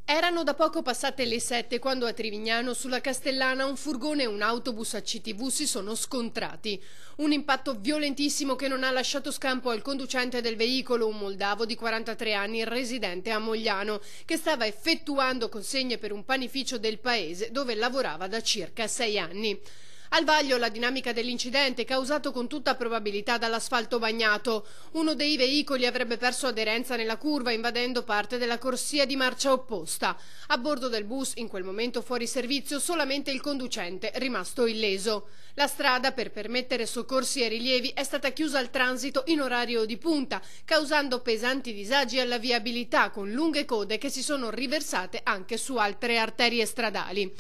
Erano da poco passate le 7 quando a Trivignano sulla Castellana un furgone e un autobus a CTV si sono scontrati. Un impatto violentissimo che non ha lasciato scampo al conducente del veicolo, un moldavo di 43 anni residente a Mogliano, che stava effettuando consegne per un panificio del paese dove lavorava da circa 6 anni. Al vaglio la dinamica dell'incidente, causato con tutta probabilità dall'asfalto bagnato. Uno dei veicoli avrebbe perso aderenza nella curva invadendo parte della corsia di marcia opposta. A bordo del bus, in quel momento fuori servizio, solamente il conducente, rimasto illeso. La strada, per permettere soccorsi e rilievi, è stata chiusa al transito in orario di punta, causando pesanti disagi alla viabilità, con lunghe code che si sono riversate anche su altre arterie stradali.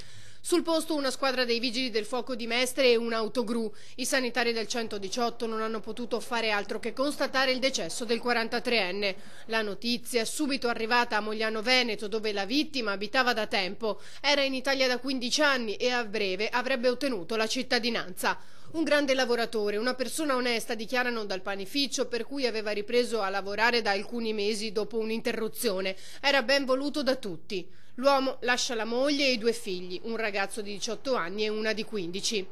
Sul posto una squadra dei vigili del fuoco di Mestre e un autogru. I sanitari del 118 non hanno potuto fare altro che constatare il decesso del 43enne. La notizia è subito arrivata a Mogliano Veneto, dove la vittima abitava da tempo. Era in Italia da 15 anni e a breve avrebbe ottenuto la cittadinanza. Un grande lavoratore, una persona onesta, dichiarano dal panificio, per cui aveva ripreso a lavorare da alcuni mesi dopo un'interruzione. Era ben voluto da tutti. L'uomo lascia la moglie e i 2 figli, un ragazzo di 18 anni e una di 15.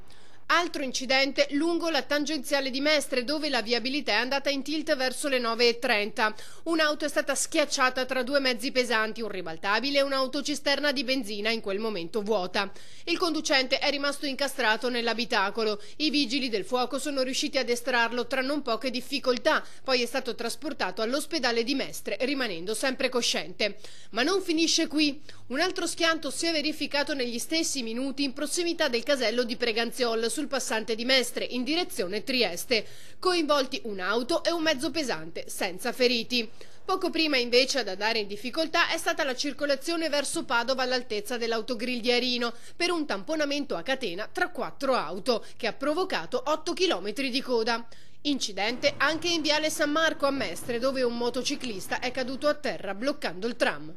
Altro incidente lungo la tangenziale di Mestre, dove la viabilità è andata in tilt verso le 9:30. Un'auto è stata schiacciata tra 2 mezzi pesanti, un ribaltabile e un'autocisterna di benzina in quel momento vuota. Il conducente è rimasto incastrato nell'abitacolo. I vigili del fuoco sono riusciti ad estrarlo tra non poche difficoltà, poi è stato trasportato all'ospedale di Mestre, rimanendo sempre cosciente. Ma non finisce qui. Un altro schianto si è verificato negli stessi minuti in prossimità del casello di Preganziol, sul passante di Mestre in direzione Trieste. Coinvolti un'auto e un mezzo pesante, senza feriti. Poco prima invece ad andare in difficoltà è stata la circolazione verso Padova all'altezza dell'autogrill di Arino per un tamponamento a catena tra 4 auto che ha provocato 8 chilometri di coda. Incidente anche in viale San Marco a Mestre, dove un motociclista è caduto a terra bloccando il tram.